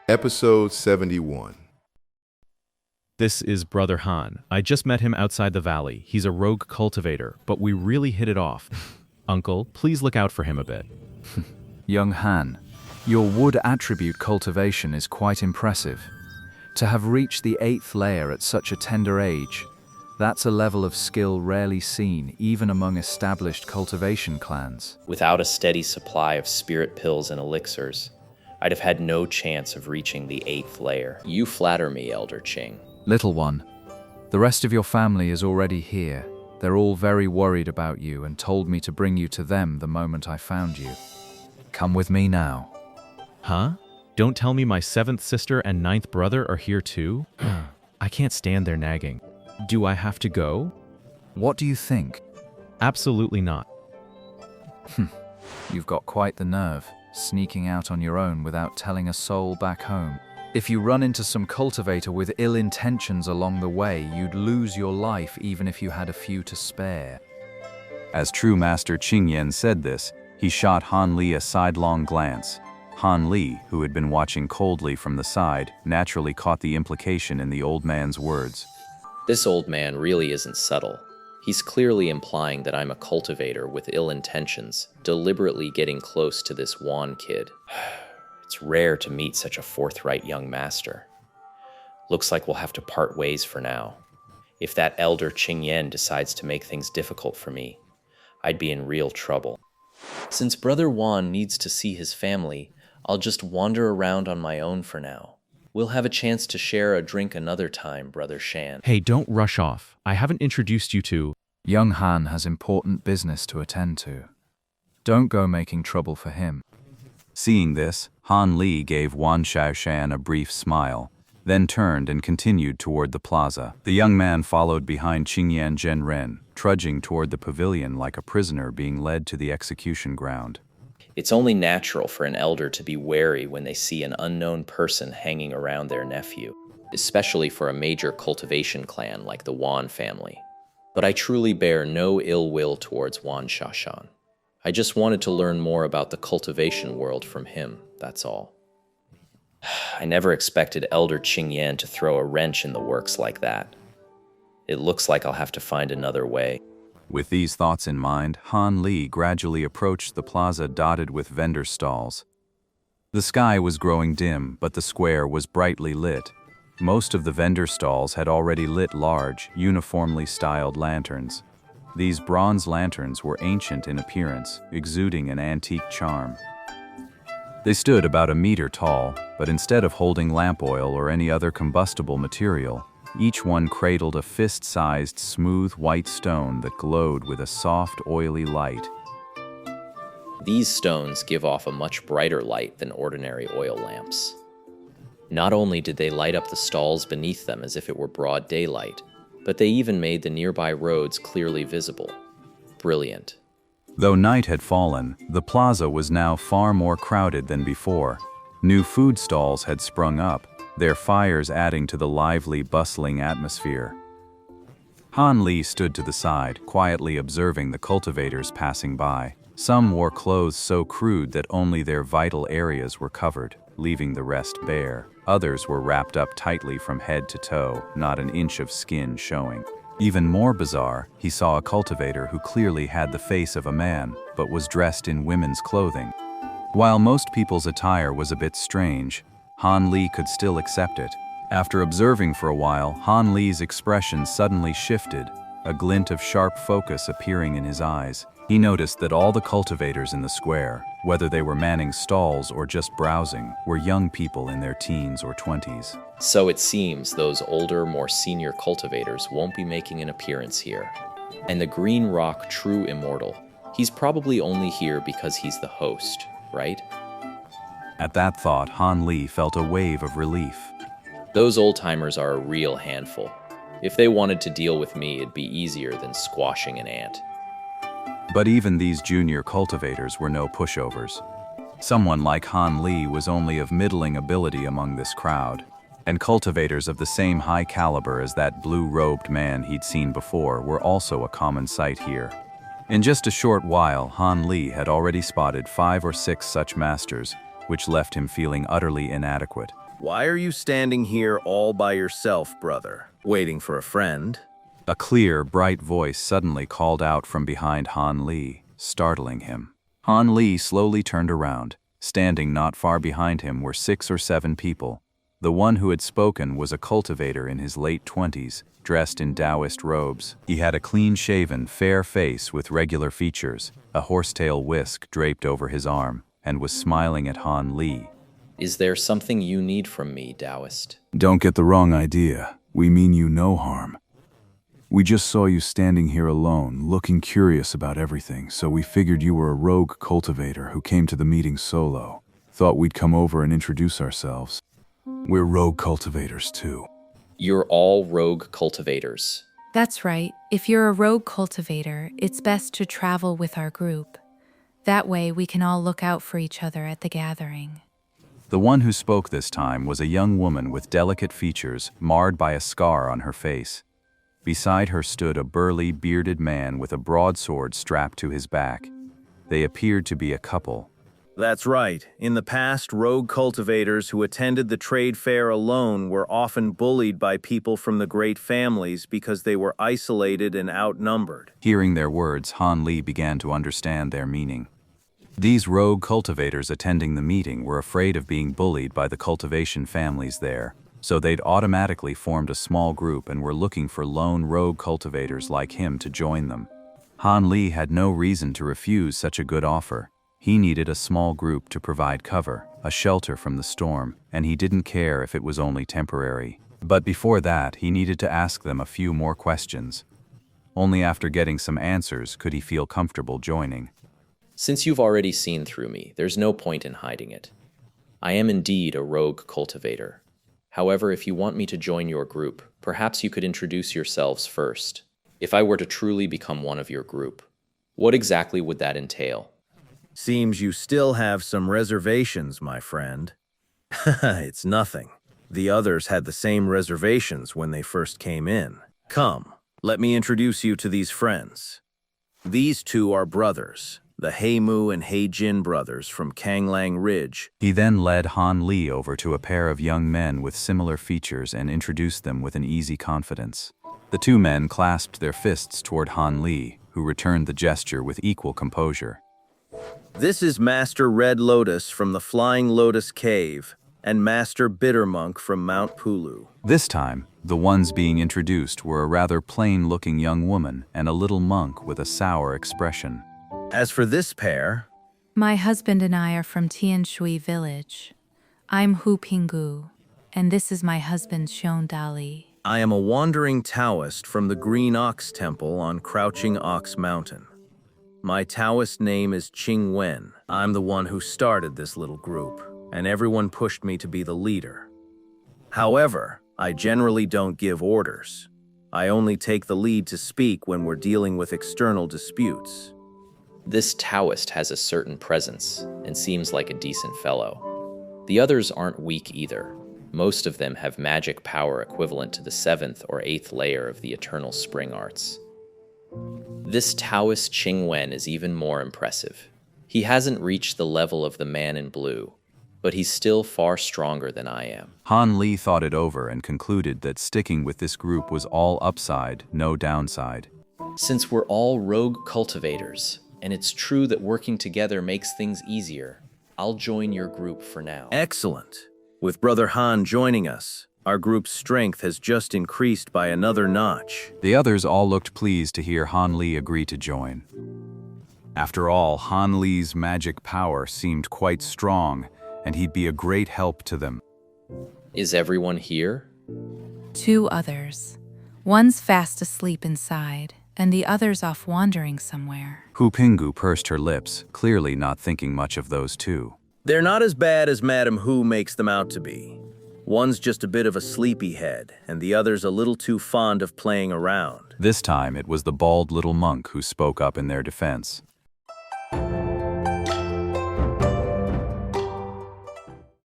Episode 71. This is Brother Han. I just met him outside the valley. He's a rogue cultivator, but we really hit it off. Uncle, please look out for him a bit. Young Han, your wood attribute cultivation is quite impressive. To have reached the 8th layer at such a tender age, that's a level of skill rarely seen even among established cultivation clans. Without a steady supply of spirit pills and elixirs, I'd have had no chance of reaching the 8th layer. You flatter me, Elder Ching. Little one, the rest of your family is already here. They're all very worried about you and told me to bring you to them the moment I found you. Come with me now. Huh? Don't tell me my 7th sister and 9th brother are here too? I can't stand their nagging. Do I have to go? What do you think? Absolutely not. You've got quite the nerve, sneaking out on your own without telling a soul back home. If you run into some cultivator with ill intentions along the way, you'd lose your life even if you had a few to spare. As true Master Qingyan said this, he shot Han Li a sidelong glance. Han Li, who had been watching coldly from the side, naturally caught the implication in the old man's words. This old man really isn't subtle. He's clearly implying that I'm a cultivator with ill intentions, deliberately getting close to this Wan kid. It's rare to meet such a forthright young master. Looks like we'll have to part ways for now. If that Elder Qingyan decides to make things difficult for me, I'd be in real trouble. Since Brother Wan needs to see his family, I'll just wander around on my own for now. We'll have a chance to share a drink another time, Brother Shan. Hey, don't rush off. I haven't introduced you to... Young Han has important business to attend to. Don't go making trouble for him. Seeing this, Han Li gave Wan Xiaoshan a brief smile, then turned and continued toward the plaza. The young man followed behind Qingyan Zhenren, trudging toward the pavilion like a prisoner being led to the execution ground. It's only natural for an elder to be wary when they see an unknown person hanging around their nephew, especially for a major cultivation clan like the Wan family. But I truly bear no ill will towards Wan Xiaoshan. I just wanted to learn more about the cultivation world from him, that's all. I never expected Elder Qingyan to throw a wrench in the works like that. It looks like I'll have to find another way. With these thoughts in mind, Han Li gradually approached the plaza dotted with vendor stalls. The sky was growing dim, but the square was brightly lit. Most of the vendor stalls had already lit large, uniformly styled lanterns. These bronze lanterns were ancient in appearance, exuding an antique charm. They stood about a meter tall, but instead of holding lamp oil or any other combustible material, each one cradled a fist-sized, smooth white stone that glowed with a soft, oily light. These stones give off a much brighter light than ordinary oil lamps. Not only did they light up the stalls beneath them as if it were broad daylight, but they even made the nearby roads clearly visible. Brilliant. Though night had fallen, the plaza was now far more crowded than before. New food stalls had sprung up, their fires adding to the lively, bustling atmosphere. Han Li stood to the side, quietly observing the cultivators passing by. Some wore clothes so crude that only their vital areas were covered, leaving the rest bare. Others were wrapped up tightly from head to toe, not an inch of skin showing. Even more bizarre, he saw a cultivator who clearly had the face of a man, but was dressed in women's clothing. While most people's attire was a bit strange, Han Li could still accept it. After observing for a while, Han Li's expression suddenly shifted, a glint of sharp focus appearing in his eyes. He noticed that all the cultivators in the square, whether they were manning stalls or just browsing, were young people in their teens or 20s. So it seems those older, more senior cultivators won't be making an appearance here. And the Green Rock True Immortal, he's probably only here because he's the host, right? At that thought, Han Li felt a wave of relief. Those old-timers are a real handful. If they wanted to deal with me, it'd be easier than squashing an ant. But even these junior cultivators were no pushovers. Someone like Han Li was only of middling ability among this crowd, and cultivators of the same high caliber as that blue-robed man he'd seen before were also a common sight here. In just a short while, Han Li had already spotted 5 or 6 such masters, which left him feeling utterly inadequate. Why are you standing here all by yourself, brother? Waiting for a friend? A clear, bright voice suddenly called out from behind Han Li, startling him. Han Li slowly turned around. Standing not far behind him were 6 or 7 people. The one who had spoken was a cultivator in his late 20s, dressed in Taoist robes. He had a clean-shaven, fair face with regular features, a horsetail whisk draped over his arm, and was smiling at Han Li. Is there something you need from me, Taoist? Don't get the wrong idea. We mean you no harm. We just saw you standing here alone, looking curious about everything, so we figured you were a rogue cultivator who came to the meeting solo. Thought we'd come over and introduce ourselves. We're rogue cultivators, too. You're all rogue cultivators. That's right. If you're a rogue cultivator, it's best to travel with our group. That way we can all look out for each other at the gathering. The one who spoke this time was a young woman with delicate features marred by a scar on her face. Beside her stood a burly, bearded man with a broadsword strapped to his back. They appeared to be a couple. That's right. In the past, rogue cultivators who attended the trade fair alone were often bullied by people from the great families because they were isolated and outnumbered. Hearing their words, Han Li began to understand their meaning. These rogue cultivators attending the meeting were afraid of being bullied by the cultivation families there, so they'd automatically formed a small group and were looking for lone rogue cultivators like him to join them. Han Li had no reason to refuse such a good offer. He needed a small group to provide cover, a shelter from the storm, and he didn't care if it was only temporary. But before that, he needed to ask them a few more questions. Only after getting some answers could he feel comfortable joining. Since you've already seen through me, there's no point in hiding it. I am indeed a rogue cultivator. However, if you want me to join your group, perhaps you could introduce yourselves first. If I were to truly become one of your group, what exactly would that entail? Seems you still have some reservations, my friend. It's nothing. The others had the same reservations when they first came in. Come, let me introduce you to these friends. These two are brothers, the Heimu and Heijin brothers from Kanglang Ridge. He then led Han Li over to a pair of young men with similar features and introduced them with an easy confidence. The two men clasped their fists toward Han Li, who returned the gesture with equal composure. This is Master Red Lotus from the Flying Lotus Cave and Master Bittermonk from Mount Pulu. This time, the ones being introduced were a rather plain-looking young woman and a little monk with a sour expression. As for this pair, My husband and I are from Tian Shui village. I'm Hu Pinggu, and this is my husband Xiong Dali. I am a wandering Taoist from the Green Ox Temple on Crouching Ox Mountain. My Taoist name is Qing Wen. I'm the one who started this little group, and everyone pushed me to be the leader. However, I generally don't give orders. I only take the lead to speak when we're dealing with external disputes. This Taoist has a certain presence and seems like a decent fellow. The others aren't weak either. Most of them have magic power equivalent to the 7th or 8th layer of the Eternal Spring Arts. This Taoist Qing Wen is even more impressive. He hasn't reached the level of the man in blue, but he's still far stronger than I am. Han Li thought it over and concluded that sticking with this group was all upside, no downside. Since we're all rogue cultivators, and it's true that working together makes things easier, I'll join your group for now. Excellent. With Brother Han joining us, our group's strength has just increased by another notch. The others all looked pleased to hear Han Li agree to join. After all, Han Li's magic power seemed quite strong, and he'd be a great help to them. Is everyone here? 2 others. One's fast asleep inside, and the other's off wandering somewhere. Hu Pinggu pursed her lips, clearly not thinking much of those two. They're not as bad as Madam Hu makes them out to be. One's just a bit of a sleepyhead, and the other's a little too fond of playing around. This time it was the bald little monk who spoke up in their defense.